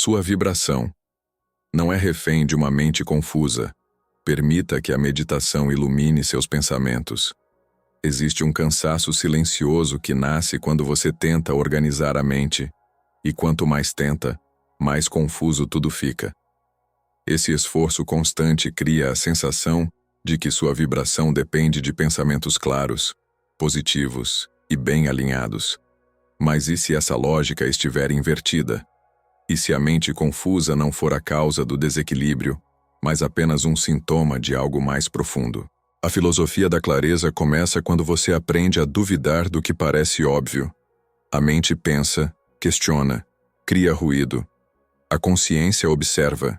Sua vibração. Não é refém de uma mente confusa. Permita que a meditação ilumine seus pensamentos. Existe um cansaço silencioso que nasce quando você tenta organizar a mente, e quanto mais tenta, mais confuso tudo fica. Esse esforço constante cria a sensação de que sua vibração depende de pensamentos claros, positivos e bem alinhados. Mas e se essa lógica estiver invertida? E se a mente confusa não for a causa do desequilíbrio, mas apenas um sintoma de algo mais profundo? A filosofia da clareza começa quando você aprende a duvidar do que parece óbvio. A mente pensa, questiona, cria ruído. A consciência observa.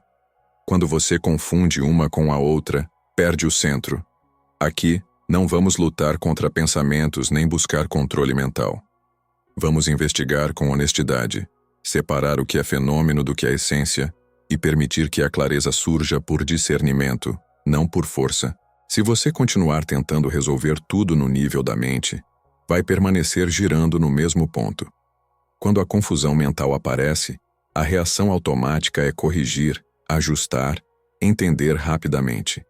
Quando você confunde uma com a outra, perde o centro. Aqui, não vamos lutar contra pensamentos nem buscar controle mental. Vamos investigar com honestidade, separar o que é fenômeno do que é essência e permitir que a clareza surja por discernimento, não por força. Se você continuar tentando resolver tudo no nível da mente, vai permanecer girando no mesmo ponto. Quando a confusão mental aparece, a reação automática é corrigir, ajustar, entender rapidamente.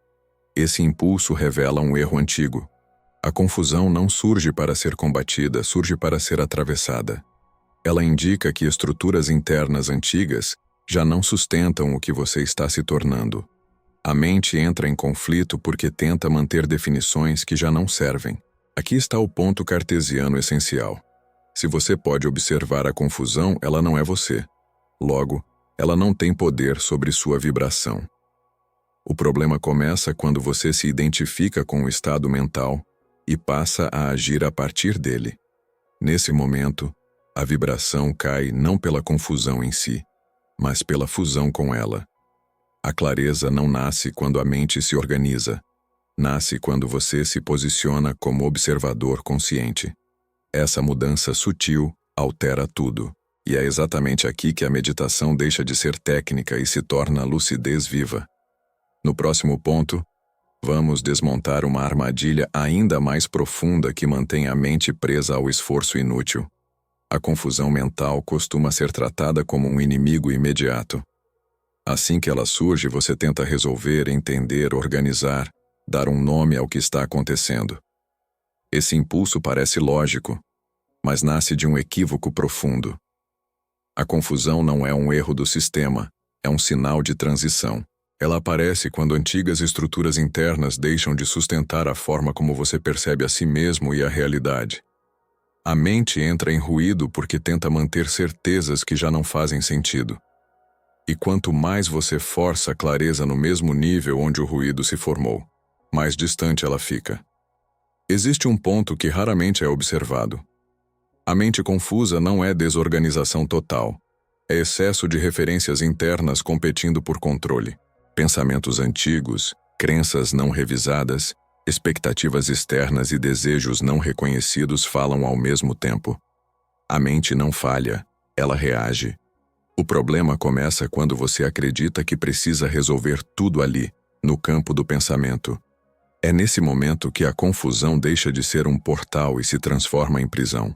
Esse impulso revela um erro antigo. A confusão não surge para ser combatida, surge para ser atravessada. Ela indica que estruturas internas antigas já não sustentam o que você está se tornando. A mente entra em conflito porque tenta manter definições que já não servem. Aqui está o ponto cartesiano essencial. Se você pode observar a confusão, ela não é você. Logo, ela não tem poder sobre sua vibração. O problema começa quando você se identifica com o estado mental e passa a agir a partir dele. Nesse momento, a vibração cai não pela confusão em si, mas pela fusão com ela. A clareza não nasce quando a mente se organiza. Nasce quando você se posiciona como observador consciente. Essa mudança sutil altera tudo, e é exatamente aqui que a meditação deixa de ser técnica e se torna lucidez viva. No próximo ponto, vamos desmontar uma armadilha ainda mais profunda que mantém a mente presa ao esforço inútil. A confusão mental costuma ser tratada como um inimigo imediato. Assim que ela surge, você tenta resolver, entender, organizar, dar um nome ao que está acontecendo. Esse impulso parece lógico, mas nasce de um equívoco profundo. A confusão não é um erro do sistema, é um sinal de transição. Ela aparece quando antigas estruturas internas deixam de sustentar a forma como você percebe a si mesmo e a realidade. A mente entra em ruído porque tenta manter certezas que já não fazem sentido. E quanto mais você força a clareza no mesmo nível onde o ruído se formou, mais distante ela fica. Existe um ponto que raramente é observado. A mente confusa não é desorganização total. É excesso de referências internas competindo por controle. Pensamentos antigos, crenças não revisadas, expectativas externas e desejos não reconhecidos falam ao mesmo tempo. A mente não falha, ela reage. O problema começa quando você acredita que precisa resolver tudo ali, no campo do pensamento. É nesse momento que a confusão deixa de ser um portal e se transforma em prisão.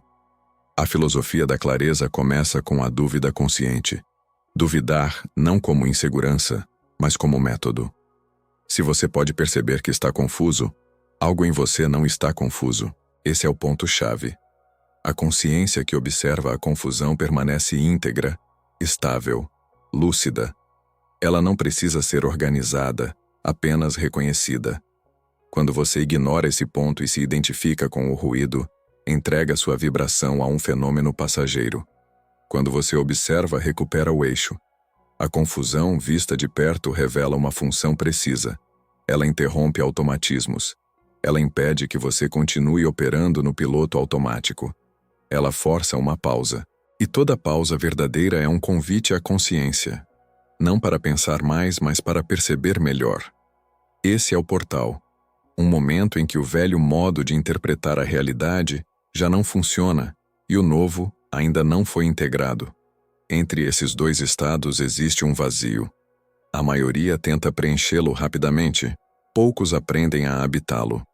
A filosofia da clareza começa com a dúvida consciente. Duvidar não como insegurança, mas como método. Se você pode perceber que está confuso, algo em você não está confuso. Esse é o ponto-chave. A consciência que observa a confusão permanece íntegra, estável, lúcida. Ela não precisa ser organizada, apenas reconhecida. Quando você ignora esse ponto e se identifica com o ruído, entrega sua vibração a um fenômeno passageiro. Quando você observa, recupera o eixo. A confusão, vista de perto, revela uma função precisa. Ela interrompe automatismos. Ela impede que você continue operando no piloto automático. Ela força uma pausa. E toda pausa verdadeira é um convite à consciência. Não para pensar mais, mas para perceber melhor. Esse é o portal. Um momento em que o velho modo de interpretar a realidade já não funciona e o novo ainda não foi integrado. Entre esses dois estados existe um vazio. A maioria tenta preenchê-lo rapidamente, poucos aprendem a habitá-lo.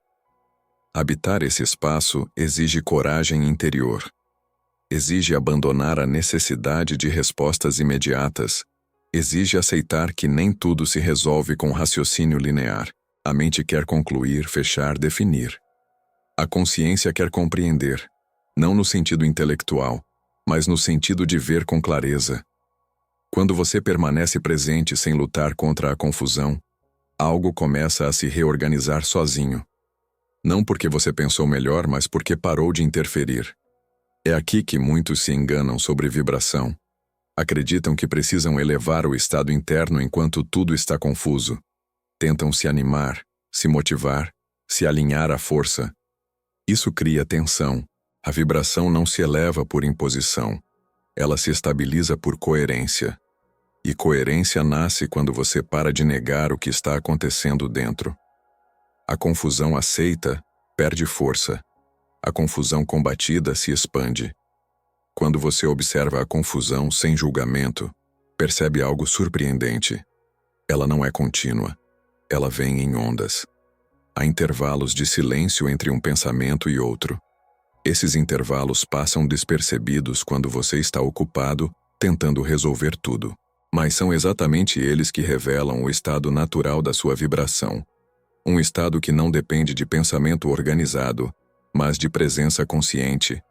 Habitar esse espaço exige coragem interior. Exige abandonar a necessidade de respostas imediatas, Exige aceitar que nem tudo se resolve com raciocínio linear. A mente quer concluir, fechar, definir. A consciência quer compreender, não no sentido intelectual, mas no sentido de ver com clareza. Quando você permanece presente sem lutar contra a confusão, algo começa a se reorganizar sozinho. Não porque você pensou melhor, mas porque parou de interferir. É aqui que muitos se enganam sobre vibração. Acreditam que precisam elevar o estado interno enquanto tudo está confuso. Tentam se animar, se motivar, se alinhar à força. Isso cria tensão. A vibração não se eleva por imposição. Ela se estabiliza por coerência. E coerência nasce quando você para de negar o que está acontecendo dentro. A confusão aceita perde força. A confusão combatida se expande. Quando você observa a confusão sem julgamento, percebe algo surpreendente. Ela não é contínua. Ela vem em ondas. Há intervalos de silêncio entre um pensamento e outro. Esses intervalos passam despercebidos quando você está ocupado tentando resolver tudo. Mas são exatamente eles que revelam o estado natural da sua vibração. Um estado que não depende de pensamento organizado, mas de presença consciente.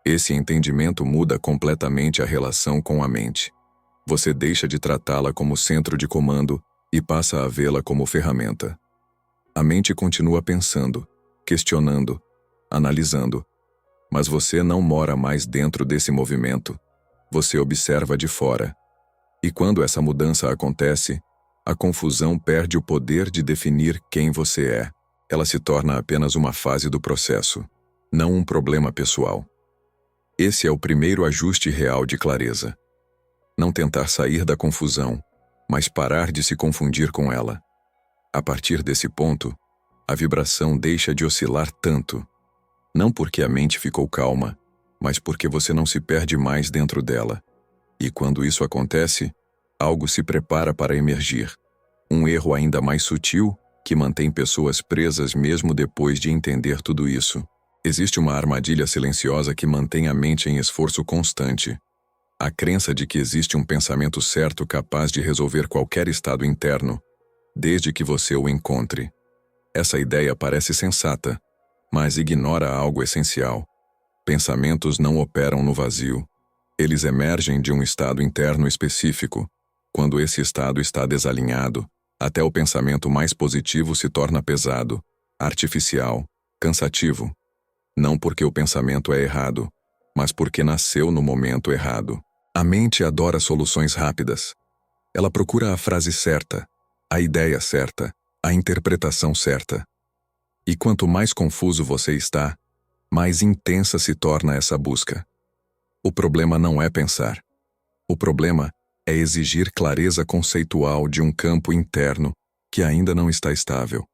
Esse entendimento muda completamente a relação com a mente. Você deixa de tratá-la como centro de comando e passa a vê-la como ferramenta. A mente continua pensando, questionando, analisando, mas você não mora mais dentro desse movimento. Você observa de fora. E quando essa mudança acontece, a confusão perde o poder de definir quem você é. Ela se torna apenas uma fase do processo, não um problema pessoal. Esse é o primeiro ajuste real de clareza. Não tentar sair da confusão, mas parar de se confundir com ela. A partir desse ponto, a vibração deixa de oscilar tanto. Não porque a mente ficou calma, mas porque você não se perde mais dentro dela. E quando isso acontece, algo se prepara para emergir. Um erro ainda mais sutil que mantém pessoas presas mesmo depois de entender tudo isso. Existe uma armadilha silenciosa que mantém a mente em esforço constante. A crença de que existe um pensamento certo capaz de resolver qualquer estado interno, desde que você o encontre. Essa ideia parece sensata, mas ignora algo essencial. Pensamentos não operam no vazio. Eles emergem de um estado interno específico. Quando esse estado está desalinhado, até o pensamento mais positivo se torna pesado, artificial, cansativo. Não porque o pensamento é errado, mas porque nasceu no momento errado. A mente adora soluções rápidas. Ela procura a frase certa, a ideia certa, a interpretação certa. E quanto mais confuso você está, mais intensa se torna essa busca. O problema não é pensar. O problema é exigir clareza conceitual de um campo interno que ainda não está estável.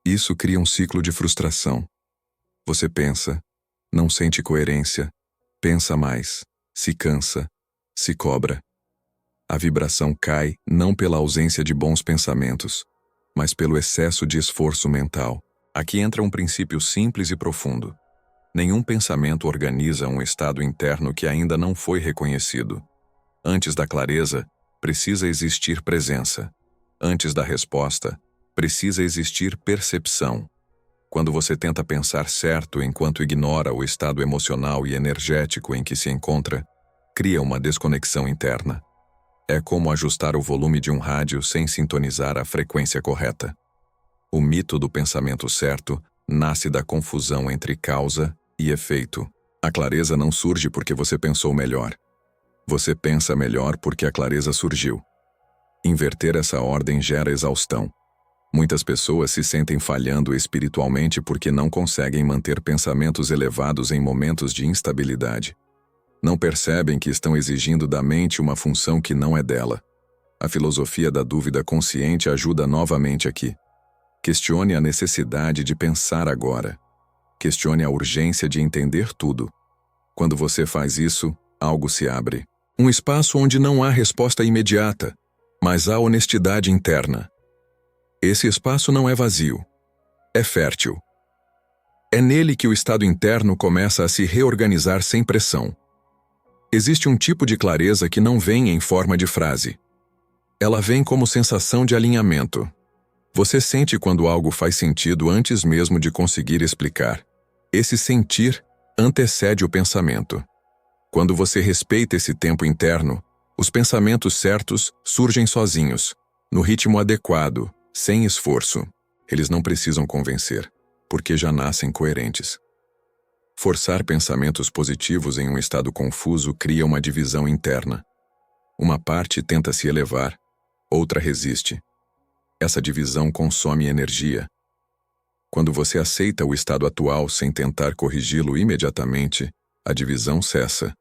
Isso cria um ciclo de frustração. Você pensa, não sente coerência, pensa mais, se cansa, se cobra. A vibração cai não pela ausência de bons pensamentos, mas pelo excesso de esforço mental. Aqui entra um princípio simples e profundo. Nenhum pensamento organiza um estado interno que ainda não foi reconhecido. Antes da clareza, precisa existir presença. Antes da resposta, precisa existir percepção. Quando você tenta pensar certo enquanto ignora o estado emocional e energético em que se encontra, cria uma desconexão interna. É como ajustar o volume de um rádio sem sintonizar a frequência correta. O mito do pensamento certo nasce da confusão entre causa e efeito. A clareza não surge porque você pensou melhor. Você pensa melhor porque a clareza surgiu. Inverter essa ordem gera exaustão. Muitas pessoas se sentem falhando espiritualmente porque não conseguem manter pensamentos elevados em momentos de instabilidade. Não percebem que estão exigindo da mente uma função que não é dela. A filosofia da dúvida consciente ajuda novamente aqui. Questione a necessidade de pensar agora. Questione a urgência de entender tudo. Quando você faz isso, algo se abre. Um espaço onde não há resposta imediata, mas há honestidade interna. Esse espaço não é vazio. É fértil. É nele que o estado interno começa a se reorganizar sem pressão. Existe um tipo de clareza que não vem em forma de frase. Ela vem como sensação de alinhamento. Você sente quando algo faz sentido antes mesmo de conseguir explicar. Esse sentir antecede o pensamento. Quando você respeita esse tempo interno, os pensamentos certos surgem sozinhos, no ritmo adequado, sem esforço. Eles não precisam convencer, porque já nascem coerentes. Forçar pensamentos positivos em um estado confuso cria uma divisão interna. Uma parte tenta se elevar, outra resiste. Essa divisão consome energia. Quando você aceita o estado atual sem tentar corrigi-lo imediatamente, a divisão cessa.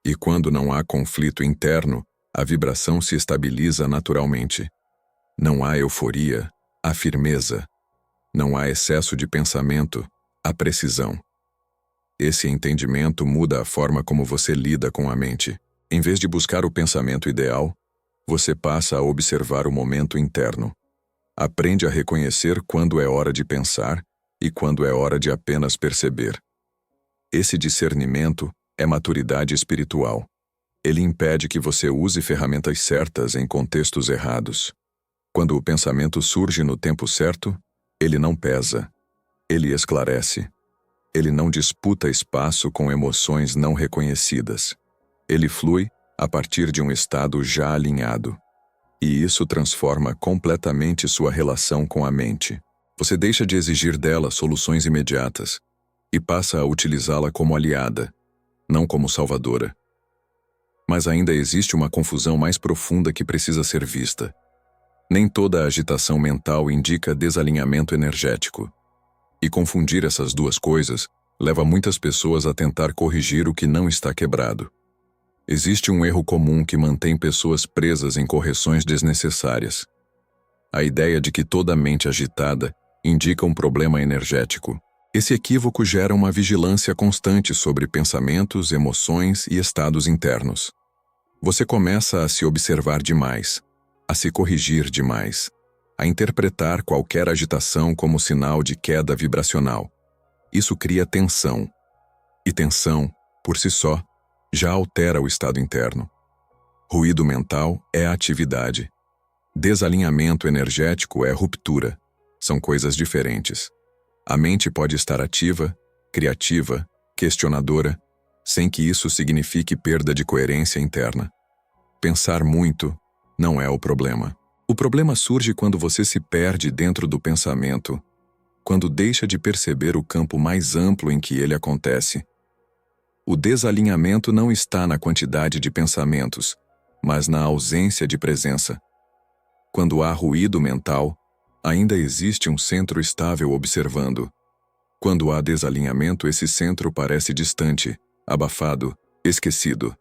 E quando não há conflito interno, a vibração se estabiliza naturalmente. Não há euforia, há firmeza. Não há excesso de pensamento, há precisão. Esse entendimento muda a forma como você lida com a mente. Em vez de buscar o pensamento ideal, você passa a observar o momento interno. Aprende a reconhecer quando é hora de pensar e quando é hora de apenas perceber. Esse discernimento é maturidade espiritual. Ele impede que você use ferramentas certas em contextos errados. Quando o pensamento surge no tempo certo, ele não pesa. Ele esclarece. Ele não disputa espaço com emoções não reconhecidas. Ele flui a partir de um estado já alinhado. E isso transforma completamente sua relação com a mente. Você deixa de exigir dela soluções imediatas e passa a utilizá-la como aliada, não como salvadora. Mas ainda existe uma confusão mais profunda que precisa ser vista. Nem toda agitação mental indica desalinhamento energético. E confundir essas duas coisas leva muitas pessoas a tentar corrigir o que não está quebrado. Existe um erro comum que mantém pessoas presas em correções desnecessárias. A ideia de que toda mente agitada indica um problema energético. Esse equívoco gera uma vigilância constante sobre pensamentos, emoções e estados internos. Você começa a se observar demais, a se corrigir demais, a interpretar qualquer agitação como sinal de queda vibracional. Isso cria tensão. E tensão, por si só, já altera o estado interno. Ruído mental é atividade. Desalinhamento energético é ruptura. São coisas diferentes. A mente pode estar ativa, criativa, questionadora, sem que isso signifique perda de coerência interna. Pensar muito não é o problema. O problema surge quando você se perde dentro do pensamento, quando deixa de perceber o campo mais amplo em que ele acontece. O desalinhamento não está na quantidade de pensamentos, mas na ausência de presença. Quando há ruído mental, ainda existe um centro estável observando. Quando há desalinhamento, esse centro parece distante, abafado, esquecido.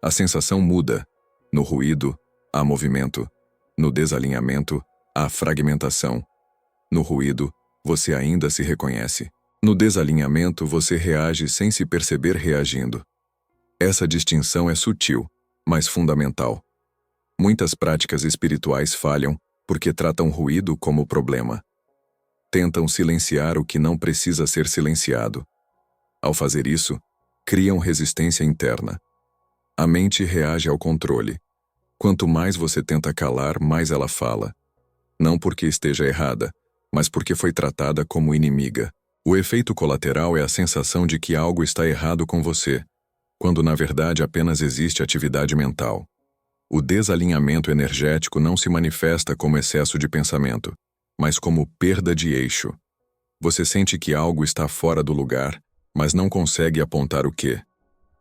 A sensação muda. No ruído, há movimento. No desalinhamento, há fragmentação. No ruído, você ainda se reconhece. No desalinhamento, você reage sem se perceber reagindo. Essa distinção é sutil, mas fundamental. Muitas práticas espirituais falham porque tratam ruído como problema. Tentam silenciar o que não precisa ser silenciado. Ao fazer isso, criam resistência interna. A mente reage ao controle. Quanto mais você tenta calar, mais ela fala. Não porque esteja errada, mas porque foi tratada como inimiga. O efeito colateral é a sensação de que algo está errado com você, quando na verdade apenas existe atividade mental. O desalinhamento energético não se manifesta como excesso de pensamento, mas como perda de eixo. Você sente que algo está fora do lugar, mas não consegue apontar o quê.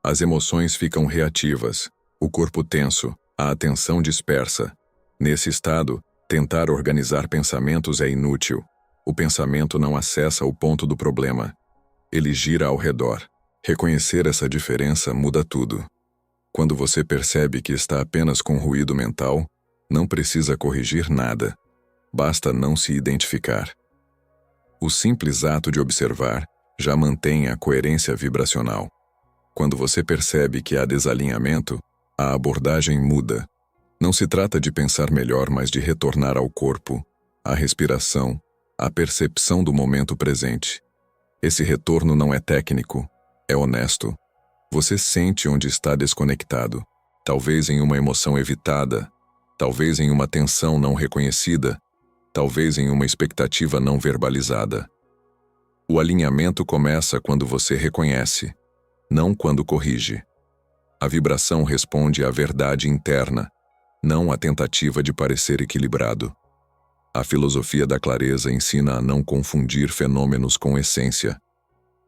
As emoções ficam reativas, o corpo tenso, a atenção dispersa. Nesse estado, tentar organizar pensamentos é inútil. O pensamento não acessa o ponto do problema. Ele gira ao redor. Reconhecer essa diferença muda tudo. Quando você percebe que está apenas com ruído mental, não precisa corrigir nada. Basta não se identificar. O simples ato de observar já mantém a coerência vibracional. Quando você percebe que há desalinhamento, a abordagem muda. Não se trata de pensar melhor, mas de retornar ao corpo, à respiração, à percepção do momento presente. Esse retorno não é técnico, é honesto. Você sente onde está desconectado, talvez em uma emoção evitada, talvez em uma tensão não reconhecida, talvez em uma expectativa não verbalizada. O alinhamento começa quando você reconhece, não quando corrige. A vibração responde à verdade interna, não à tentativa de parecer equilibrado. A filosofia da clareza ensina a não confundir fenômenos com essência.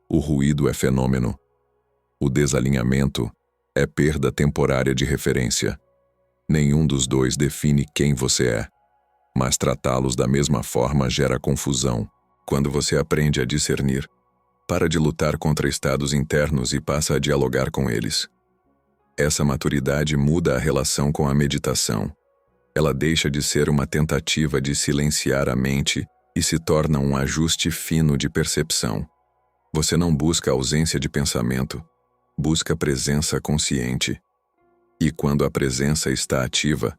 O ruído é fenômeno. O desalinhamento é perda temporária de referência. Nenhum dos dois define quem você é, mas tratá-los da mesma forma gera confusão. Quando você aprende a discernir, para de lutar contra estados internos e passa a dialogar com eles. Essa maturidade muda a relação com a meditação. Ela deixa de ser uma tentativa de silenciar a mente e se torna um ajuste fino de percepção. Você não busca ausência de pensamento, busca presença consciente. E quando a presença está ativa,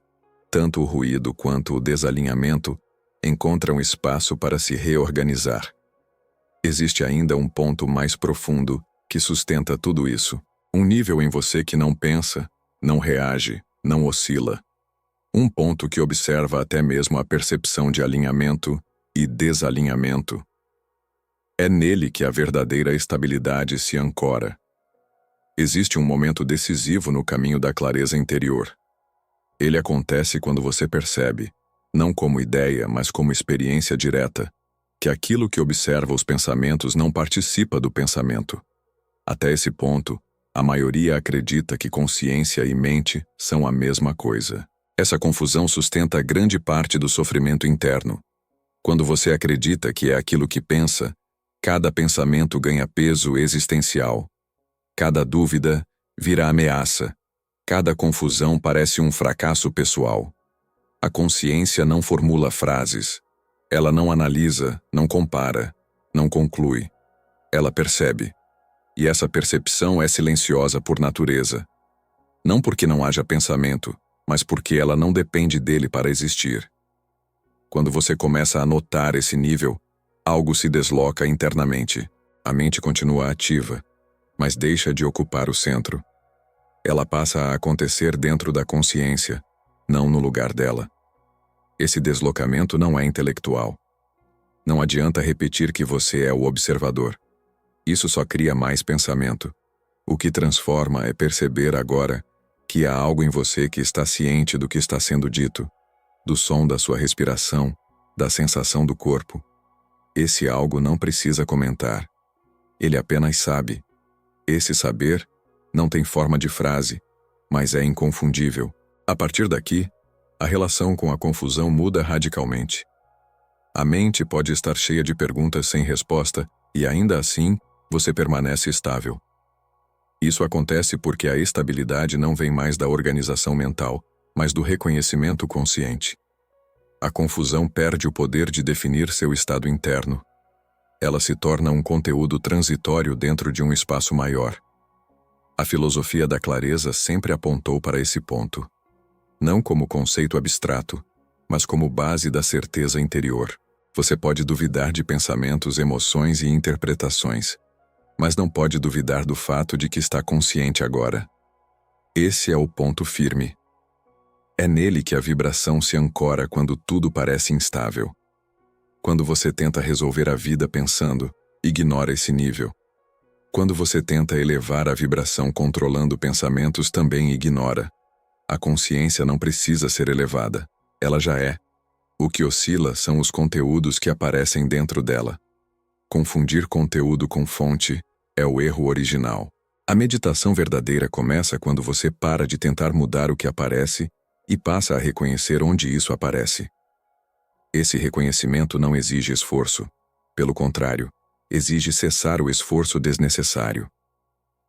tanto o ruído quanto o desalinhamento encontram espaço para se reorganizar. Existe ainda um ponto mais profundo que sustenta tudo isso. Um nível em você que não pensa, não reage, não oscila. Um ponto que observa até mesmo a percepção de alinhamento e desalinhamento. É nele que a verdadeira estabilidade se ancora. Existe um momento decisivo no caminho da clareza interior. Ele acontece quando você percebe, não como ideia, mas como experiência direta, que aquilo que observa os pensamentos não participa do pensamento. Até esse ponto, a maioria acredita que consciência e mente são a mesma coisa. Essa confusão sustenta grande parte do sofrimento interno. Quando você acredita que é aquilo que pensa, cada pensamento ganha peso existencial. Cada dúvida vira ameaça. Cada confusão parece um fracasso pessoal. A consciência não formula frases. Ela não analisa, não compara, não conclui. Ela percebe. E essa percepção é silenciosa por natureza. Não porque não haja pensamento, mas porque ela não depende dele para existir. Quando você começa a notar esse nível, algo se desloca internamente. A mente continua ativa, mas deixa de ocupar o centro. Ela passa a acontecer dentro da consciência, não no lugar dela. Esse deslocamento não é intelectual. Não adianta repetir que você é o observador. Isso só cria mais pensamento. O que transforma é perceber agora que há algo em você que está ciente do que está sendo dito, do som da sua respiração, da sensação do corpo. Esse algo não precisa comentar. Ele apenas sabe. Esse saber não tem forma de frase, mas é inconfundível. A partir daqui, a relação com a confusão muda radicalmente. A mente pode estar cheia de perguntas sem resposta e ainda assim, você permanece estável. Isso acontece porque a estabilidade não vem mais da organização mental, mas do reconhecimento consciente. A confusão perde o poder de definir seu estado interno. Ela se torna um conteúdo transitório dentro de um espaço maior. A filosofia da clareza sempre apontou para esse ponto. Não como conceito abstrato, mas como base da certeza interior. Você pode duvidar de pensamentos, emoções e interpretações, mas não pode duvidar do fato de que está consciente agora. Esse é o ponto firme. É nele que a vibração se ancora quando tudo parece instável. Quando você tenta resolver a vida pensando, ignora esse nível. Quando você tenta elevar a vibração controlando pensamentos, também ignora. A consciência não precisa ser elevada. Ela já é. O que oscila são os conteúdos que aparecem dentro dela. Confundir conteúdo com fonte é o erro original. A meditação verdadeira começa quando você para de tentar mudar o que aparece e passa a reconhecer onde isso aparece. Esse reconhecimento não exige esforço. Pelo contrário, exige cessar o esforço desnecessário.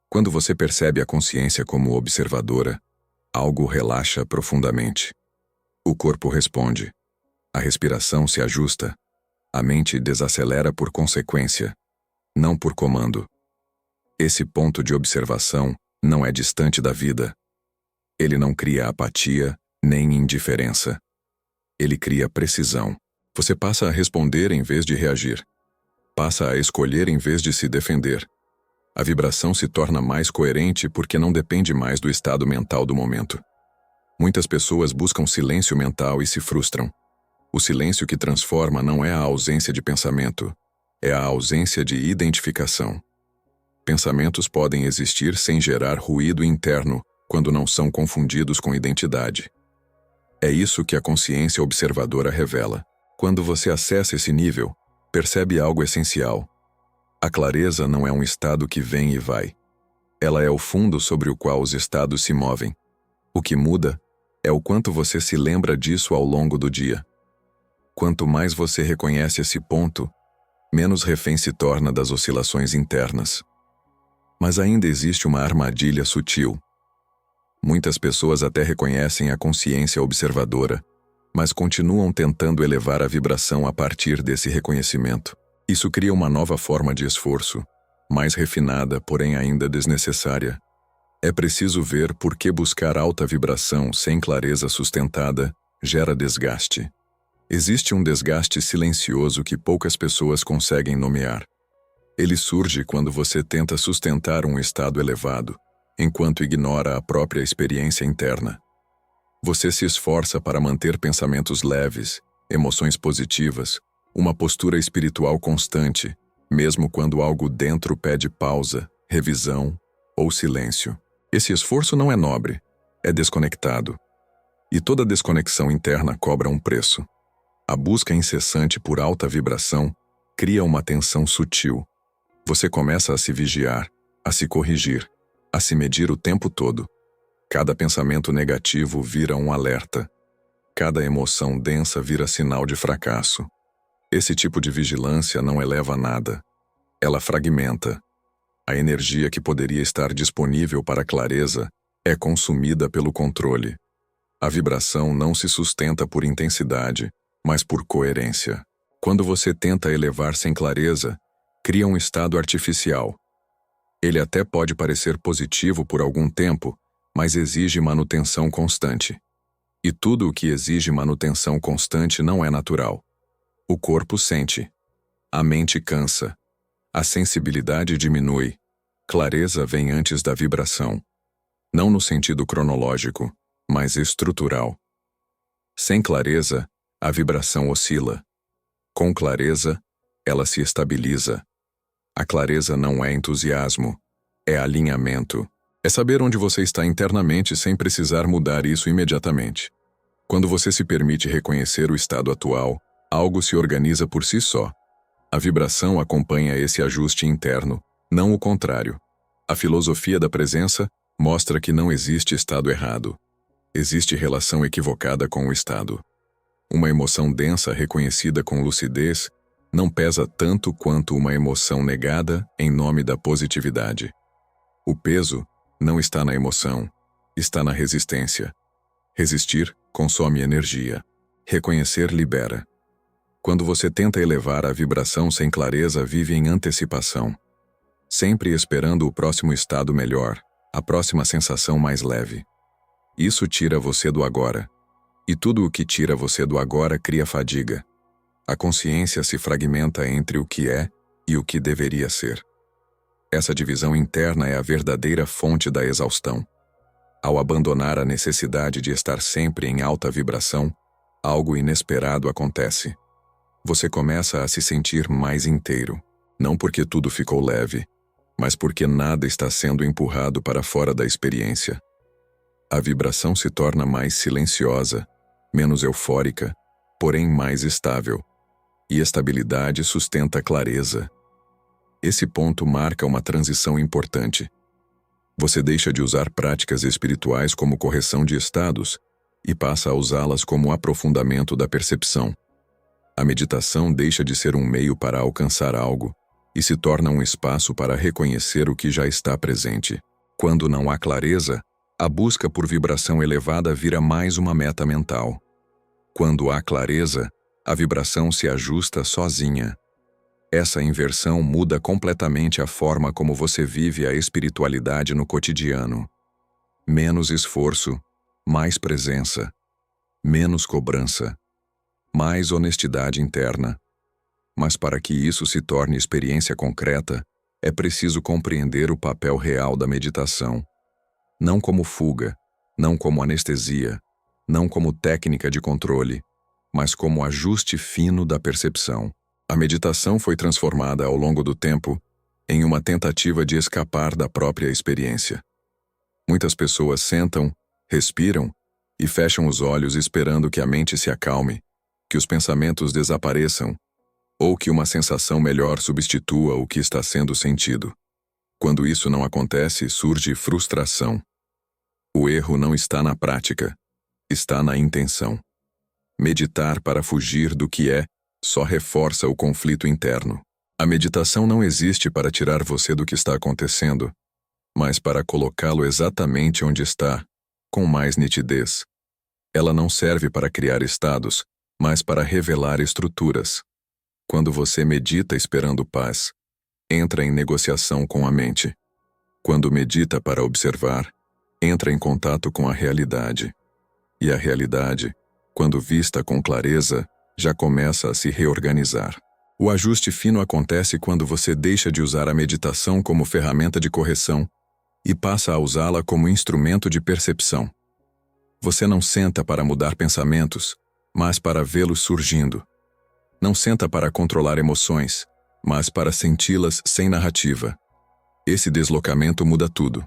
Quando você percebe a consciência como observadora, algo relaxa profundamente. O corpo responde. A respiração se ajusta. A mente desacelera por consequência, não por comando. Esse ponto de observação não é distante da vida. Ele não cria apatia nem indiferença. Ele cria precisão. Você passa a responder em vez de reagir. Passa a escolher em vez de se defender. A vibração se torna mais coerente porque não depende mais do estado mental do momento. Muitas pessoas buscam silêncio mental e se frustram. O silêncio que transforma não é a ausência de pensamento, é a ausência de identificação. Pensamentos podem existir sem gerar ruído interno quando não são confundidos com identidade. É isso que a consciência observadora revela. Quando você acessa esse nível, percebe algo essencial. A clareza não é um estado que vem e vai. Ela é o fundo sobre o qual os estados se movem. O que muda é o quanto você se lembra disso ao longo do dia. Quanto mais você reconhece esse ponto, menos refém se torna das oscilações internas. Mas ainda existe uma armadilha sutil. Muitas pessoas até reconhecem a consciência observadora, mas continuam tentando elevar a vibração a partir desse reconhecimento. Isso cria uma nova forma de esforço, mais refinada, porém ainda desnecessária. É preciso ver por que buscar alta vibração sem clareza sustentada gera desgaste. Existe um desgaste silencioso que poucas pessoas conseguem nomear. Ele surge quando você tenta sustentar um estado elevado, enquanto ignora a própria experiência interna. Você se esforça para manter pensamentos leves, emoções positivas, uma postura espiritual constante, mesmo quando algo dentro pede pausa, revisão ou silêncio. Esse esforço não é nobre, é desconectado. E toda desconexão interna cobra um preço. A busca incessante por alta vibração cria uma tensão sutil. Você começa a se vigiar, a se corrigir, a se medir o tempo todo. Cada pensamento negativo vira um alerta. Cada emoção densa vira sinal de fracasso. Esse tipo de vigilância não eleva nada. Ela fragmenta. A energia que poderia estar disponível para a clareza é consumida pelo controle. A vibração não se sustenta por intensidade, mas por coerência. Quando você tenta elevar sem clareza, cria um estado artificial. Ele até pode parecer positivo por algum tempo, mas exige manutenção constante. E tudo o que exige manutenção constante não é natural. O corpo sente. A mente cansa. A sensibilidade diminui. Clareza vem antes da vibração. Não no sentido cronológico, mas estrutural. Sem clareza, a vibração oscila. Com clareza, ela se estabiliza. A clareza não é entusiasmo, é alinhamento. É saber onde você está internamente sem precisar mudar isso imediatamente. Quando você se permite reconhecer o estado atual, algo se organiza por si só. A vibração acompanha esse ajuste interno, não o contrário. A filosofia da presença mostra que não existe estado errado. Existe relação equivocada com o estado. Uma emoção densa reconhecida com lucidez não pesa tanto quanto uma emoção negada em nome da positividade. O peso não está na emoção, está na resistência. Resistir consome energia. Reconhecer libera. Quando você tenta elevar a vibração sem clareza, vive em antecipação, sempre esperando o próximo estado melhor, a próxima sensação mais leve. Isso tira você do agora. E tudo o que tira você do agora cria fadiga. A consciência se fragmenta entre o que é e o que deveria ser. Essa divisão interna é a verdadeira fonte da exaustão. Ao abandonar a necessidade de estar sempre em alta vibração, algo inesperado acontece. Você começa a se sentir mais inteiro, não porque tudo ficou leve, mas porque nada está sendo empurrado para fora da experiência. A vibração se torna mais silenciosa, menos eufórica, porém mais estável. E estabilidade sustenta a clareza. Esse ponto marca uma transição importante. Você deixa de usar práticas espirituais como correção de estados e passa a usá-las como aprofundamento da percepção. A meditação deixa de ser um meio para alcançar algo e se torna um espaço para reconhecer o que já está presente. Quando não há clareza, a busca por vibração elevada vira mais uma meta mental. Quando há clareza, a vibração se ajusta sozinha. Essa inversão muda completamente a forma como você vive a espiritualidade no cotidiano. Menos esforço, mais presença. Menos cobrança, mais honestidade interna. Mas para que isso se torne experiência concreta, é preciso compreender o papel real da meditação. Não como fuga, não como anestesia, não como técnica de controle, mas como ajuste fino da percepção. A meditação foi transformada ao longo do tempo em uma tentativa de escapar da própria experiência. Muitas pessoas sentam, respiram e fecham os olhos esperando que a mente se acalme, que os pensamentos desapareçam ou que uma sensação melhor substitua o que está sendo sentido. Quando isso não acontece, surge frustração. O erro não está na prática, está na intenção. Meditar para fugir do que é só reforça o conflito interno. A meditação não existe para tirar você do que está acontecendo, mas para colocá-lo exatamente onde está, com mais nitidez. Ela não serve para criar estados, mas para revelar estruturas. Quando você medita esperando paz, entra em negociação com a mente. Quando medita para observar, entra em contato com a realidade. E a realidade, quando vista com clareza, já começa a se reorganizar. O ajuste fino acontece quando você deixa de usar a meditação como ferramenta de correção e passa a usá-la como instrumento de percepção. Você não senta para mudar pensamentos, mas para vê-los surgindo. Não senta para controlar emoções, mas para senti-las sem narrativa. Esse deslocamento muda tudo.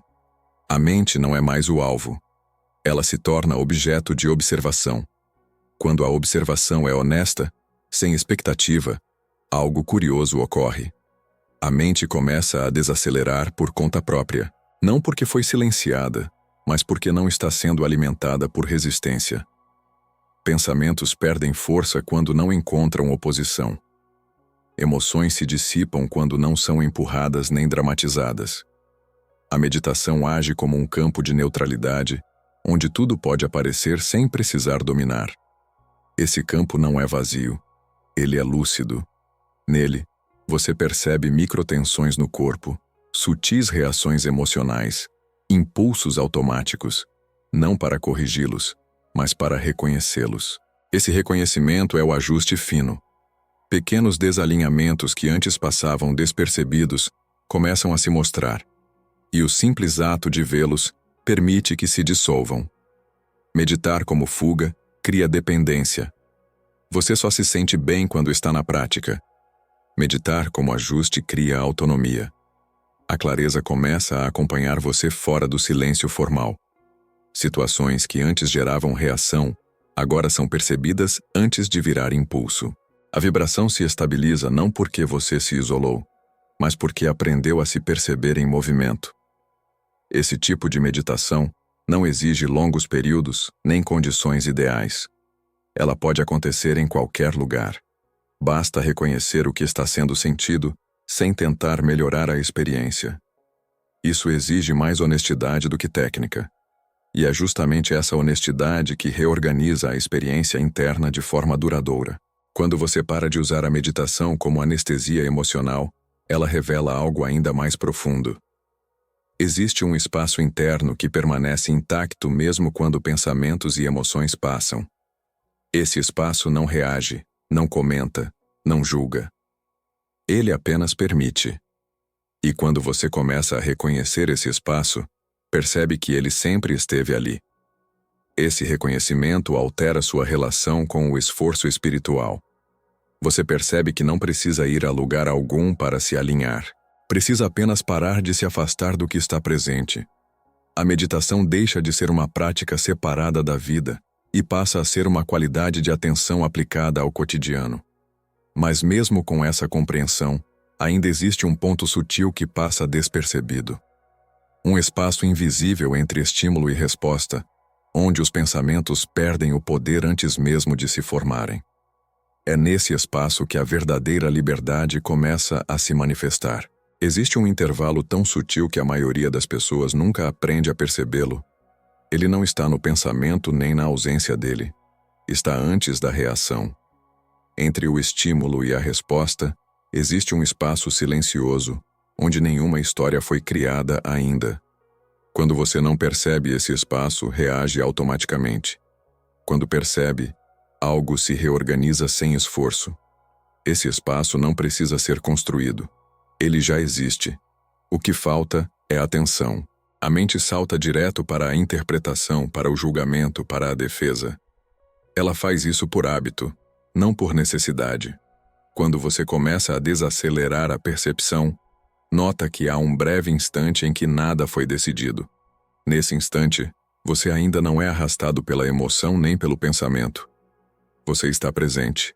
A mente não é mais o alvo. Ela se torna objeto de observação. Quando a observação é honesta, sem expectativa, algo curioso ocorre. A mente começa a desacelerar por conta própria, não porque foi silenciada, mas porque não está sendo alimentada por resistência. Pensamentos perdem força quando não encontram oposição. Emoções se dissipam quando não são empurradas nem dramatizadas. A meditação age como um campo de neutralidade, onde tudo pode aparecer sem precisar dominar. Esse campo não é vazio, ele é lúcido. Nele, você percebe microtensões no corpo, sutis reações emocionais, impulsos automáticos, não para corrigi-los, mas para reconhecê-los. Esse reconhecimento é o ajuste fino. Pequenos desalinhamentos que antes passavam despercebidos começam a se mostrar, e o simples ato de vê-los permite que se dissolvam. Meditar como fuga cria dependência. Você só se sente bem quando está na prática. Meditar como ajuste cria autonomia. A clareza começa a acompanhar você fora do silêncio formal. Situações que antes geravam reação, agora são percebidas antes de virar impulso. A vibração se estabiliza não porque você se isolou, mas porque aprendeu a se perceber em movimento. Esse tipo de meditação não exige longos períodos nem condições ideais. Ela pode acontecer em qualquer lugar. Basta reconhecer o que está sendo sentido sem tentar melhorar a experiência. Isso exige mais honestidade do que técnica. E é justamente essa honestidade que reorganiza a experiência interna de forma duradoura. Quando você para de usar a meditação como anestesia emocional, ela revela algo ainda mais profundo. Existe um espaço interno que permanece intacto mesmo quando pensamentos e emoções passam. Esse espaço não reage, não comenta, não julga. Ele apenas permite. E quando você começa a reconhecer esse espaço, percebe que ele sempre esteve ali. Esse reconhecimento altera sua relação com o esforço espiritual. Você percebe que não precisa ir a lugar algum para se alinhar. Precisa apenas parar de se afastar do que está presente. A meditação deixa de ser uma prática separada da vida e passa a ser uma qualidade de atenção aplicada ao cotidiano. Mas mesmo com essa compreensão, ainda existe um ponto sutil que passa despercebido. Um espaço invisível entre estímulo e resposta, onde os pensamentos perdem o poder antes mesmo de se formarem. É nesse espaço que a verdadeira liberdade começa a se manifestar. Existe um intervalo tão sutil que a maioria das pessoas nunca aprende a percebê-lo. Ele não está no pensamento nem na ausência dele. Está antes da reação. Entre o estímulo e a resposta, existe um espaço silencioso, onde nenhuma história foi criada ainda. Quando você não percebe esse espaço, reage automaticamente. Quando percebe, algo se reorganiza sem esforço. Esse espaço não precisa ser construído. Ele já existe. O que falta é atenção. A mente salta direto para a interpretação, para o julgamento, para a defesa. Ela faz isso por hábito, não por necessidade. Quando você começa a desacelerar a percepção, nota que há um breve instante em que nada foi decidido. Nesse instante, você ainda não é arrastado pela emoção nem pelo pensamento. Você está presente.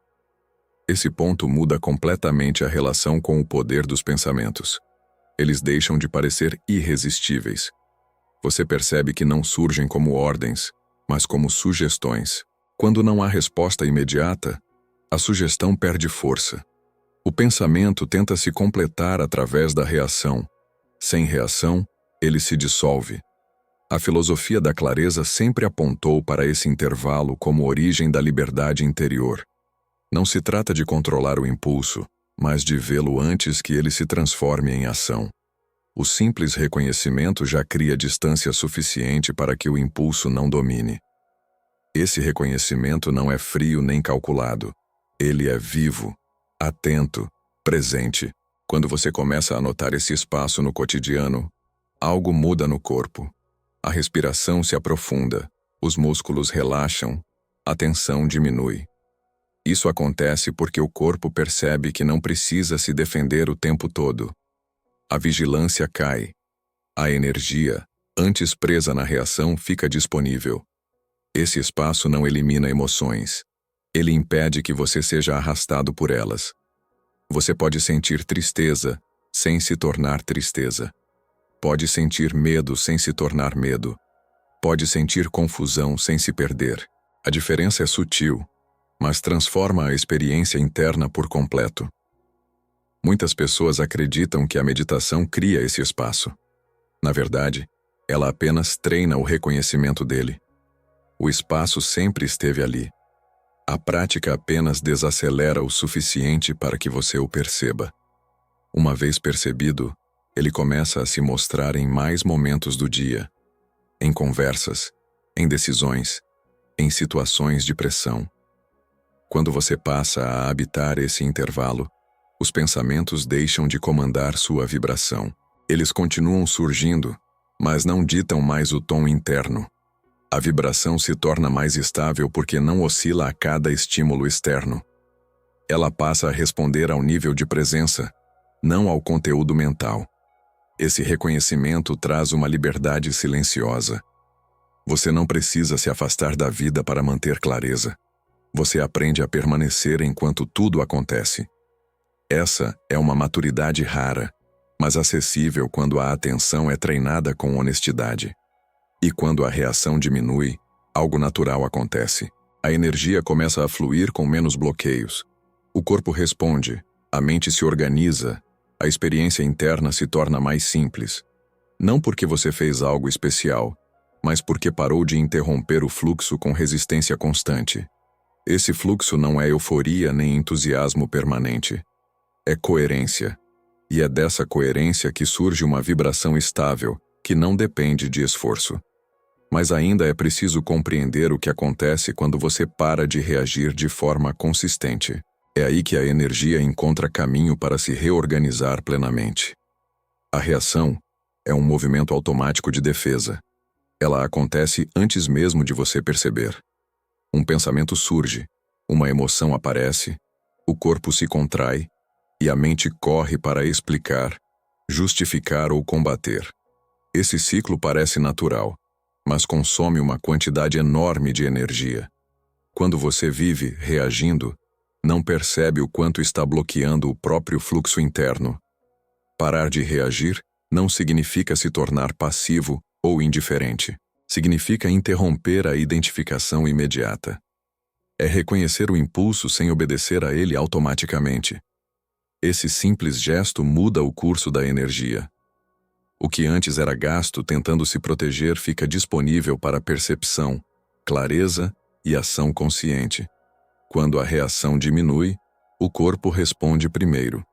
Esse ponto muda completamente a relação com o poder dos pensamentos. Eles deixam de parecer irresistíveis. Você percebe que não surgem como ordens, mas como sugestões. Quando não há resposta imediata, a sugestão perde força. O pensamento tenta se completar através da reação. Sem reação, ele se dissolve. A filosofia da clareza sempre apontou para esse intervalo como origem da liberdade interior. Não se trata de controlar o impulso, mas de vê-lo antes que ele se transforme em ação. O simples reconhecimento já cria distância suficiente para que o impulso não domine. Esse reconhecimento não é frio nem calculado. Ele é vivo, atento, presente. Quando você começa a notar esse espaço no cotidiano, algo muda no corpo. A respiração se aprofunda, os músculos relaxam, a tensão diminui. Isso acontece porque o corpo percebe que não precisa se defender o tempo todo. A vigilância cai. A energia, antes presa na reação, fica disponível. Esse espaço não elimina emoções. Ele impede que você seja arrastado por elas. Você pode sentir tristeza sem se tornar tristeza. Pode sentir medo sem se tornar medo. Pode sentir confusão sem se perder. A diferença é sutil, mas transforma a experiência interna por completo. Muitas pessoas acreditam que a meditação cria esse espaço. Na verdade, ela apenas treina o reconhecimento dele. O espaço sempre esteve ali. A prática apenas desacelera o suficiente para que você o perceba. Uma vez percebido, ele começa a se mostrar em mais momentos do dia, em conversas, em decisões, em situações de pressão. Quando você passa a habitar esse intervalo, os pensamentos deixam de comandar sua vibração. Eles continuam surgindo, mas não ditam mais o tom interno. A vibração se torna mais estável porque não oscila a cada estímulo externo. Ela passa a responder ao nível de presença, não ao conteúdo mental. Esse reconhecimento traz uma liberdade silenciosa. Você não precisa se afastar da vida para manter clareza. Você aprende a permanecer enquanto tudo acontece. Essa é uma maturidade rara, mas acessível quando a atenção é treinada com honestidade. E quando a reação diminui, algo natural acontece. A energia começa a fluir com menos bloqueios. O corpo responde, a mente se organiza, a experiência interna se torna mais simples. Não porque você fez algo especial, mas porque parou de interromper o fluxo com resistência constante. Esse fluxo não é euforia nem entusiasmo permanente. É coerência. E é dessa coerência que surge uma vibração estável, que não depende de esforço. Mas ainda é preciso compreender o que acontece quando você para de reagir de forma consistente. É aí que a energia encontra caminho para se reorganizar plenamente. A reação é um movimento automático de defesa. Ela acontece antes mesmo de você perceber. Um pensamento surge, uma emoção aparece, o corpo se contrai, e a mente corre para explicar, justificar ou combater. Esse ciclo parece natural, mas consome uma quantidade enorme de energia. Quando você vive reagindo, não percebe o quanto está bloqueando o próprio fluxo interno. Parar de reagir não significa se tornar passivo ou indiferente. Significa interromper a identificação imediata. É reconhecer o impulso sem obedecer a ele automaticamente. Esse simples gesto muda o curso da energia. O que antes era gasto tentando se proteger fica disponível para percepção, clareza e ação consciente. Quando a reação diminui, o corpo responde primeiro.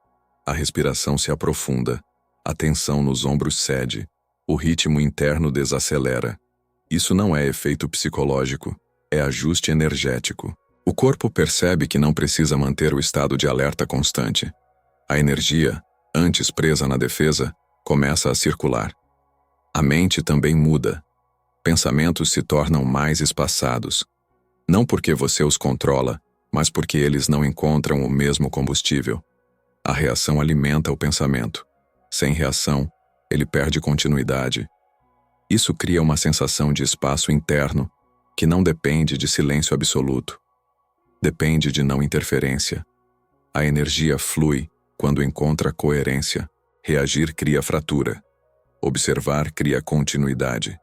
A respiração se aprofunda, a tensão nos ombros cede, o ritmo interno desacelera. Isso não é efeito psicológico, é ajuste energético. O corpo percebe que não precisa manter o estado de alerta constante. A energia, antes presa na defesa, começa a circular. A mente também muda. Pensamentos se tornam mais espaçados. Não porque você os controla, mas porque eles não encontram o mesmo combustível. A reação alimenta o pensamento. Sem reação, ele perde continuidade. Isso cria uma sensação de espaço interno que não depende de silêncio absoluto. Depende de não interferência. A energia flui quando encontra coerência. Reagir cria fratura. Observar cria continuidade.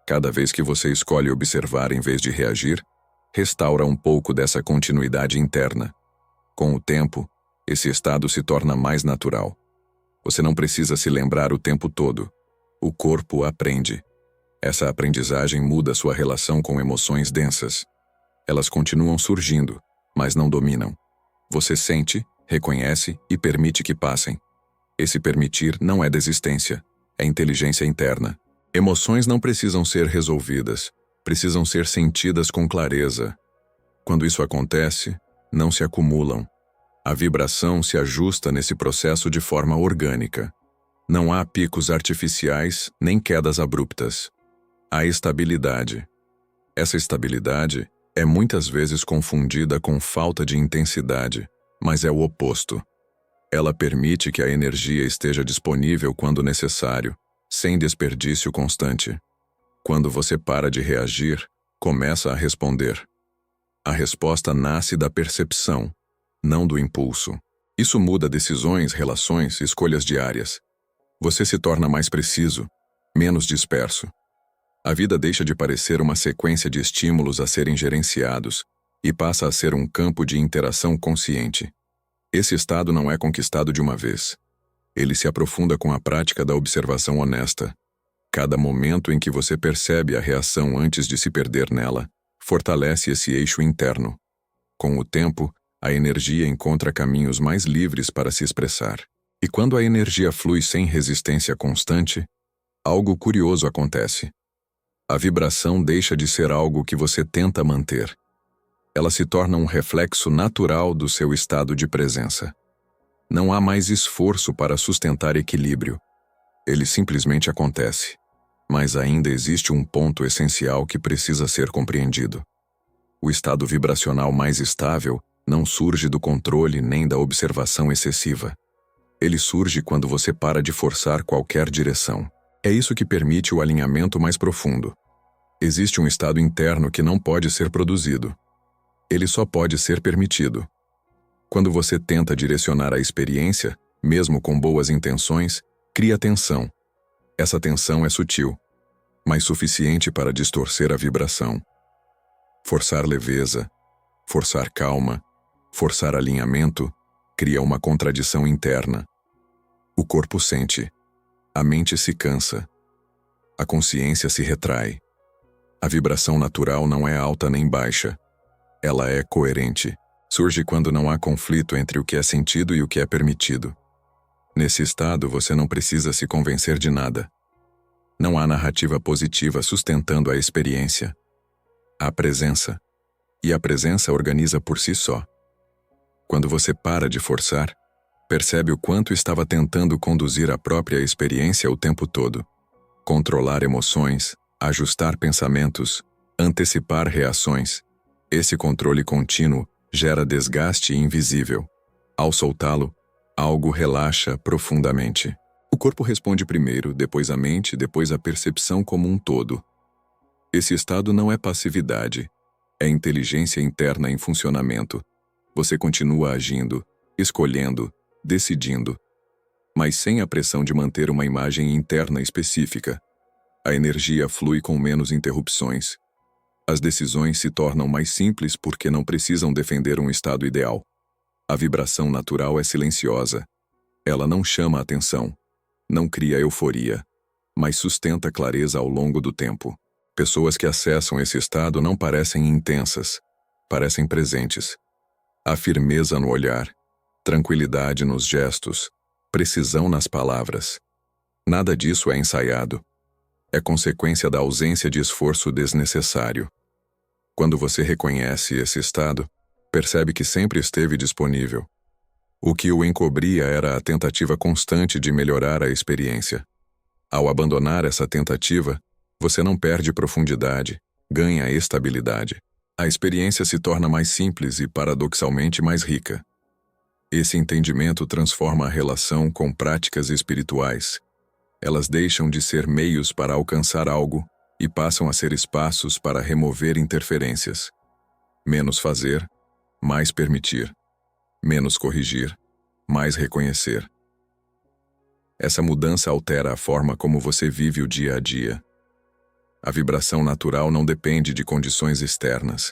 Cada vez que você escolhe observar em vez de reagir, restaura um pouco dessa continuidade interna. Com o tempo, esse estado se torna mais natural. Você não precisa se lembrar o tempo todo. O corpo aprende. Essa aprendizagem muda sua relação com emoções densas. Elas continuam surgindo, mas não dominam. Você sente, reconhece e permite que passem. Esse permitir não é desistência, é inteligência interna. Emoções não precisam ser resolvidas, precisam ser sentidas com clareza. Quando isso acontece, não se acumulam. A vibração se ajusta nesse processo de forma orgânica. Não há picos artificiais nem quedas abruptas. Há estabilidade. Essa estabilidade é muitas vezes confundida com falta de intensidade, mas é o oposto. Ela permite que a energia esteja disponível quando necessário, sem desperdício constante. Quando você para de reagir, começa a responder. A resposta nasce da percepção, não do impulso. Isso muda decisões, relações, escolhas diárias. Você se torna mais preciso, menos disperso. A vida deixa de parecer uma sequência de estímulos a serem gerenciados e passa a ser um campo de interação consciente. Esse estado não é conquistado de uma vez. Ele se aprofunda com a prática da observação honesta. Cada momento em que você percebe a reação antes de se perder nela, fortalece esse eixo interno. Com o tempo, a energia encontra caminhos mais livres para se expressar. E quando a energia flui sem resistência constante, algo curioso acontece. A vibração deixa de ser algo que você tenta manter. Ela se torna um reflexo natural do seu estado de presença. Não há mais esforço para sustentar equilíbrio. Ele simplesmente acontece. Mas ainda existe um ponto essencial que precisa ser compreendido. O estado vibracional mais estável não surge do controle nem da observação excessiva. Ele surge quando você para de forçar qualquer direção. É isso que permite o alinhamento mais profundo. Existe um estado interno que não pode ser produzido. Ele só pode ser permitido. Quando você tenta direcionar a experiência, mesmo com boas intenções, cria tensão. Essa tensão é sutil, mas suficiente para distorcer a vibração. Forçar leveza, forçar calma, forçar alinhamento, cria uma contradição interna. O corpo sente, a mente se cansa, a consciência se retrai. A vibração natural não é alta nem baixa. Ela é coerente. Surge quando não há conflito entre o que é sentido e o que é permitido. Nesse estado, você não precisa se convencer de nada. Não há narrativa positiva sustentando a experiência. Há presença. E a presença organiza por si só. Quando você para de forçar, percebe o quanto estava tentando conduzir a própria experiência o tempo todo. Controlar emoções, ajustar pensamentos, antecipar reações. Esse controle contínuo gera desgaste invisível. Ao soltá-lo, algo relaxa profundamente. O corpo responde primeiro, depois a mente, depois a percepção como um todo. Esse estado não é passividade, é inteligência interna em funcionamento. Você continua agindo, escolhendo, decidindo, mas sem a pressão de manter uma imagem interna específica. A energia flui com menos interrupções. As decisões se tornam mais simples porque não precisam defender um estado ideal. A vibração natural é silenciosa. Ela não chama atenção, não cria euforia, mas sustenta clareza ao longo do tempo. Pessoas que acessam esse estado não parecem intensas, parecem presentes. Há firmeza no olhar, tranquilidade nos gestos, precisão nas palavras. Nada disso é ensaiado. É consequência da ausência de esforço desnecessário. Quando você reconhece esse estado, percebe que sempre esteve disponível. O que o encobria era a tentativa constante de melhorar a experiência. Ao abandonar essa tentativa, você não perde profundidade, ganha estabilidade. A experiência se torna mais simples e, paradoxalmente, mais rica. Esse entendimento transforma a relação com práticas espirituais. Elas deixam de ser meios para alcançar algo e passam a ser espaços para remover interferências. Menos fazer, mais permitir. Menos corrigir, mais reconhecer. Essa mudança altera a forma como você vive o dia a dia. A vibração natural não depende de condições externas.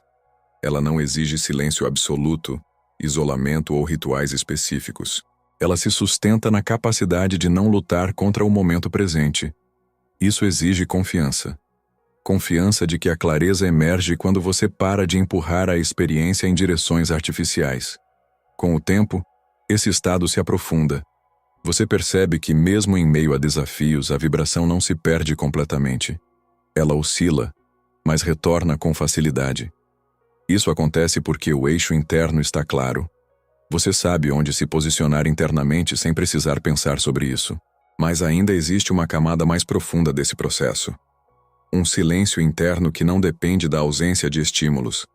Ela não exige silêncio absoluto, isolamento ou rituais específicos. Ela se sustenta na capacidade de não lutar contra o momento presente. Isso exige confiança. Confiança de que a clareza emerge quando você para de empurrar a experiência em direções artificiais. Com o tempo, esse estado se aprofunda. Você percebe que, mesmo em meio a desafios, a vibração não se perde completamente. Ela oscila, mas retorna com facilidade. Isso acontece porque o eixo interno está claro. Você sabe onde se posicionar internamente sem precisar pensar sobre isso. Mas ainda existe uma camada mais profunda desse processo. Um silêncio interno que não depende da ausência de estímulos,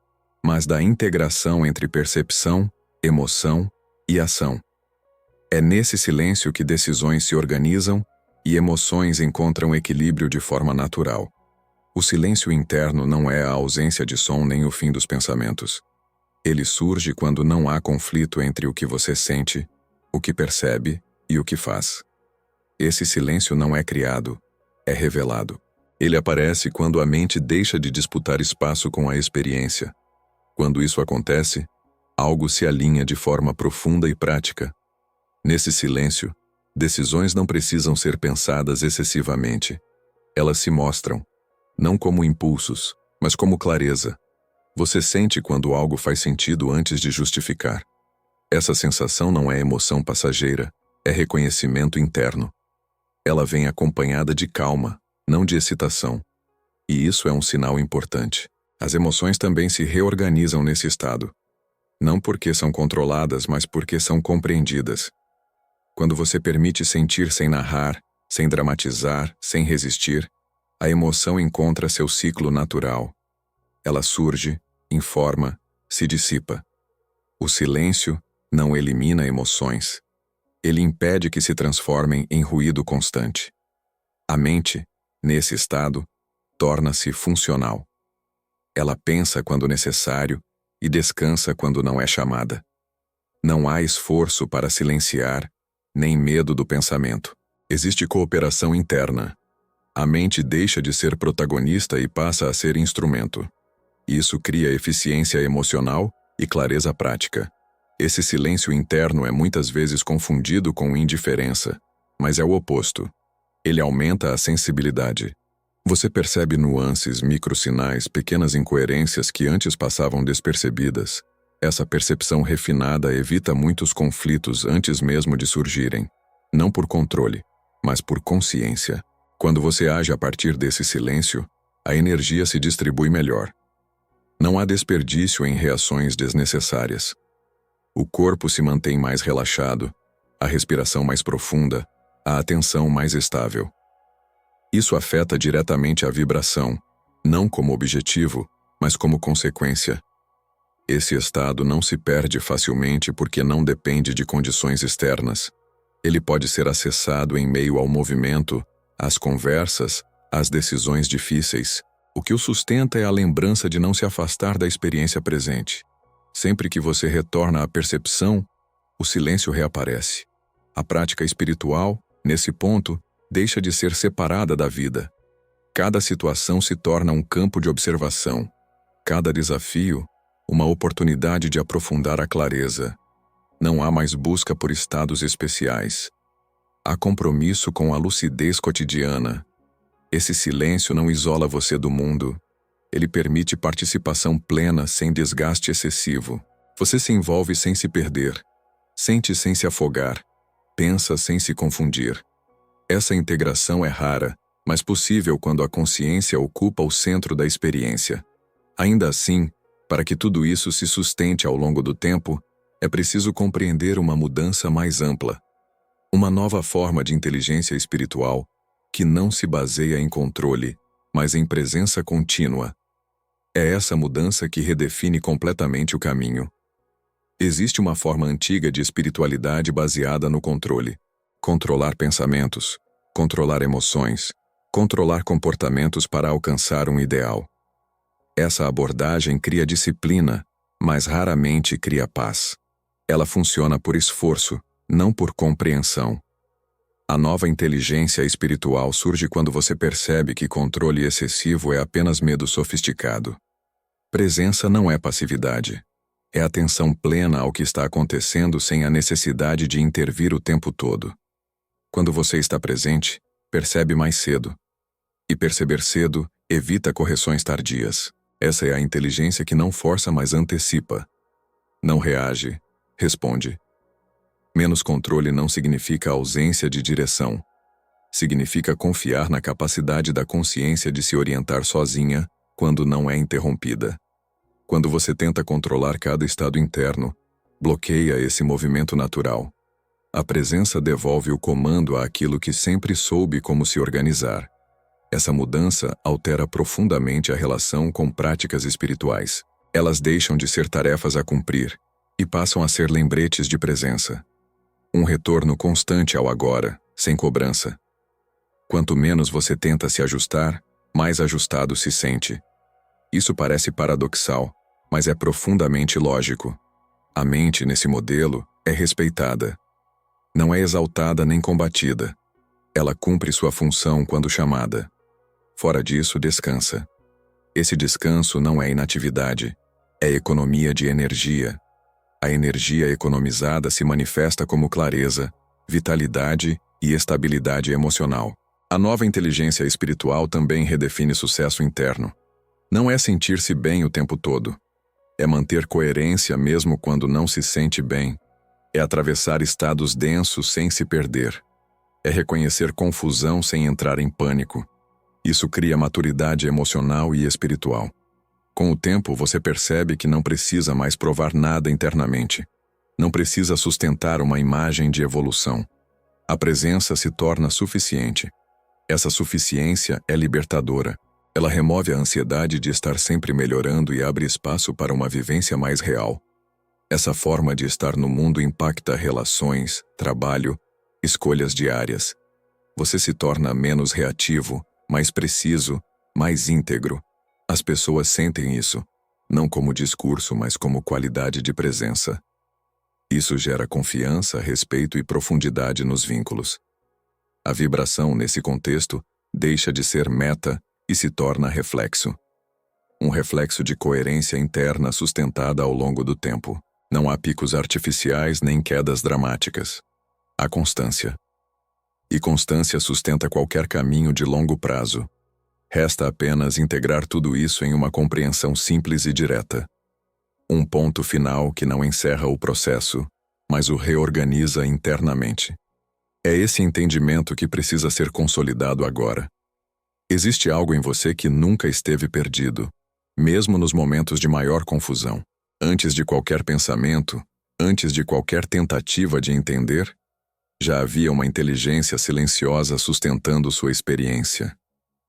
mas da integração entre percepção, emoção e ação. É nesse silêncio que decisões se organizam e emoções encontram equilíbrio de forma natural. O silêncio interno não é a ausência de som nem o fim dos pensamentos. Ele surge quando não há conflito entre o que você sente, o que percebe e o que faz. Esse silêncio não é criado, é revelado. Ele aparece quando a mente deixa de disputar espaço com a experiência. Quando isso acontece, algo se alinha de forma profunda e prática. Nesse silêncio, decisões não precisam ser pensadas excessivamente. Elas se mostram, não como impulsos, mas como clareza. Você sente quando algo faz sentido antes de justificar. Essa sensação não é emoção passageira, é reconhecimento interno. Ela vem acompanhada de calma, não de excitação. E isso é um sinal importante. As emoções também se reorganizam nesse estado. Não porque são controladas, mas porque são compreendidas. Quando você permite sentir sem narrar, sem dramatizar, sem resistir, a emoção encontra seu ciclo natural. Ela surge, informa, se dissipa. O silêncio não elimina emoções. Ele impede que se transformem em ruído constante. A mente, nesse estado, torna-se funcional. Ela pensa quando necessário e descansa quando não é chamada. Não há esforço para silenciar, nem medo do pensamento. Existe cooperação interna. A mente deixa de ser protagonista e passa a ser instrumento. Isso cria eficiência emocional e clareza prática. Esse silêncio interno é muitas vezes confundido com indiferença, mas é o oposto. Ele aumenta a sensibilidade. Você percebe nuances, microsinais, pequenas incoerências que antes passavam despercebidas. Essa percepção refinada evita muitos conflitos antes mesmo de surgirem. Não por controle, mas por consciência. Quando você age a partir desse silêncio, a energia se distribui melhor. Não há desperdício em reações desnecessárias. O corpo se mantém mais relaxado, a respiração mais profunda, a atenção mais estável. Isso afeta diretamente a vibração, não como objetivo, mas como consequência. Esse estado não se perde facilmente porque não depende de condições externas. Ele pode ser acessado em meio ao movimento, às conversas, às decisões difíceis. O que o sustenta é a lembrança de não se afastar da experiência presente. Sempre que você retorna à percepção, o silêncio reaparece. A prática espiritual, nesse ponto, deixa de ser separada da vida. Cada situação se torna um campo de observação. Cada desafio, uma oportunidade de aprofundar a clareza. Não há mais busca por estados especiais. Há compromisso com a lucidez cotidiana. Esse silêncio não isola você do mundo. Ele permite participação plena sem desgaste excessivo. Você se envolve sem se perder. Sente sem se afogar. Pensa sem se confundir. Essa integração é rara, mas possível quando a consciência ocupa o centro da experiência. Ainda assim, para que tudo isso se sustente ao longo do tempo, é preciso compreender uma mudança mais ampla. Uma nova forma de inteligência espiritual, que não se baseia em controle, mas em presença contínua. É essa mudança que redefine completamente o caminho. Existe uma forma antiga de espiritualidade baseada no controle. Controlar pensamentos, controlar emoções, controlar comportamentos para alcançar um ideal. Essa abordagem cria disciplina, mas raramente cria paz. Ela funciona por esforço, não por compreensão. A nova inteligência espiritual surge quando você percebe que controle excessivo é apenas medo sofisticado. Presença não é passividade. É atenção plena ao que está acontecendo sem a necessidade de intervir o tempo todo. Quando você está presente, percebe mais cedo. E perceber cedo evita correções tardias. Essa é a inteligência que não força, mas antecipa. Não reage, responde. Menos controle não significa ausência de direção. Significa confiar na capacidade da consciência de se orientar sozinha quando não é interrompida. Quando você tenta controlar cada estado interno, bloqueia esse movimento natural. A presença devolve o comando àquilo que sempre soube como se organizar. Essa mudança altera profundamente a relação com práticas espirituais. Elas deixam de ser tarefas a cumprir e passam a ser lembretes de presença. Um retorno constante ao agora, sem cobrança. Quanto menos você tenta se ajustar, mais ajustado se sente. Isso parece paradoxal, mas é profundamente lógico. A mente, nesse modelo, é respeitada. Não é exaltada nem combatida. Ela cumpre sua função quando chamada. Fora disso, descansa. Esse descanso não é inatividade, é economia de energia. A energia economizada se manifesta como clareza, vitalidade e estabilidade emocional. A nova inteligência espiritual também redefine sucesso interno. Não é sentir-se bem o tempo todo. É manter coerência mesmo quando não se sente bem. É atravessar estados densos sem se perder. É reconhecer confusão sem entrar em pânico. Isso cria maturidade emocional e espiritual. Com o tempo, você percebe que não precisa mais provar nada internamente. Não precisa sustentar uma imagem de evolução. A presença se torna suficiente. Essa suficiência é libertadora. Ela remove a ansiedade de estar sempre melhorando e abre espaço para uma vivência mais real. Essa forma de estar no mundo impacta relações, trabalho, escolhas diárias. Você se torna menos reativo, mais preciso, mais íntegro. As pessoas sentem isso, não como discurso, mas como qualidade de presença. Isso gera confiança, respeito e profundidade nos vínculos. A vibração, nesse contexto, deixa de ser meta e se torna reflexo. Um reflexo de coerência interna sustentada ao longo do tempo. Não há picos artificiais nem quedas dramáticas. Há constância. E constância sustenta qualquer caminho de longo prazo. Resta apenas integrar tudo isso em uma compreensão simples e direta. Um ponto final que não encerra o processo, mas o reorganiza internamente. É esse entendimento que precisa ser consolidado agora. Existe algo em você que nunca esteve perdido, mesmo nos momentos de maior confusão. Antes de qualquer pensamento, antes de qualquer tentativa de entender, já havia uma inteligência silenciosa sustentando sua experiência.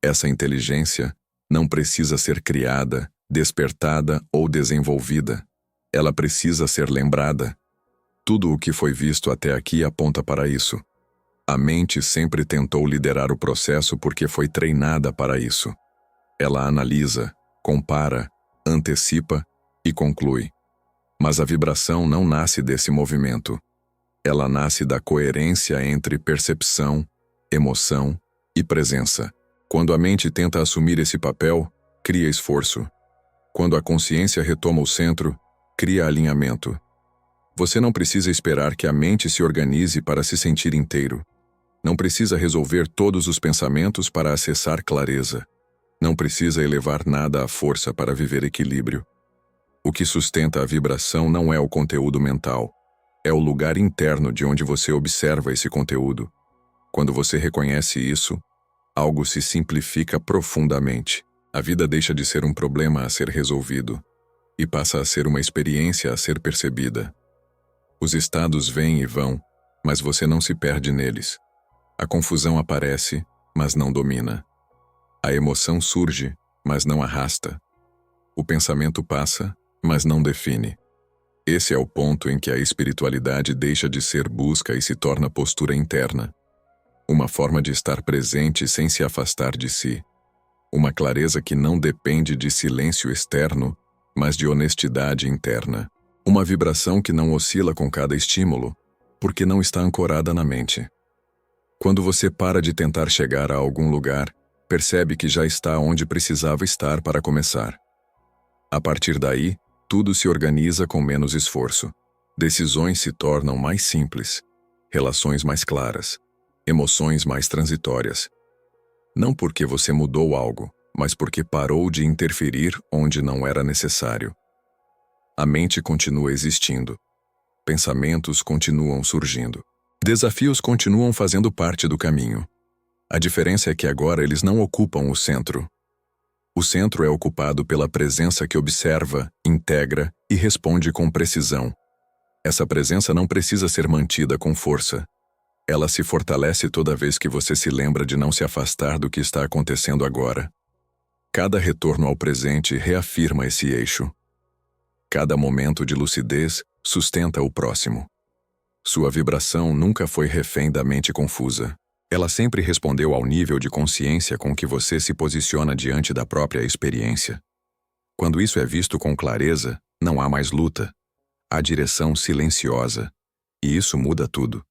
Essa inteligência não precisa ser criada, despertada ou desenvolvida. Ela precisa ser lembrada. Tudo o que foi visto até aqui aponta para isso. A mente sempre tentou liderar o processo porque foi treinada para isso. Ela analisa, compara, antecipa e conclui. Mas a vibração não nasce desse movimento. Ela nasce da coerência entre percepção, emoção e presença. Quando a mente tenta assumir esse papel, cria esforço. Quando a consciência retoma o centro, cria alinhamento. Você não precisa esperar que a mente se organize para se sentir inteiro. Não precisa resolver todos os pensamentos para acessar clareza. Não precisa elevar nada à força para viver equilíbrio. O que sustenta a vibração não é o conteúdo mental. É o lugar interno de onde você observa esse conteúdo. Quando você reconhece isso, algo se simplifica profundamente. A vida deixa de ser um problema a ser resolvido e passa a ser uma experiência a ser percebida. Os estados vêm e vão, mas você não se perde neles. A confusão aparece, mas não domina. A emoção surge, mas não arrasta. O pensamento passa, mas não define. Esse é o ponto em que a espiritualidade deixa de ser busca e se torna postura interna. Uma forma de estar presente sem se afastar de si. Uma clareza que não depende de silêncio externo, mas de honestidade interna. Uma vibração que não oscila com cada estímulo, porque não está ancorada na mente. Quando você para de tentar chegar a algum lugar, percebe que já está onde precisava estar para começar. A partir daí, tudo se organiza com menos esforço. Decisões se tornam mais simples, relações mais claras, emoções mais transitórias. Não porque você mudou algo, mas porque parou de interferir onde não era necessário. A mente continua existindo. Pensamentos continuam surgindo. Desafios continuam fazendo parte do caminho. A diferença é que agora eles não ocupam o centro. O centro é ocupado pela presença que observa, integra e responde com precisão. Essa presença não precisa ser mantida com força. Ela se fortalece toda vez que você se lembra de não se afastar do que está acontecendo agora. Cada retorno ao presente reafirma esse eixo. Cada momento de lucidez sustenta o próximo. Sua vibração nunca foi refém da mente confusa. Ela sempre respondeu ao nível de consciência com que você se posiciona diante da própria experiência. Quando isso é visto com clareza, não há mais luta. Há direção silenciosa. E isso muda tudo.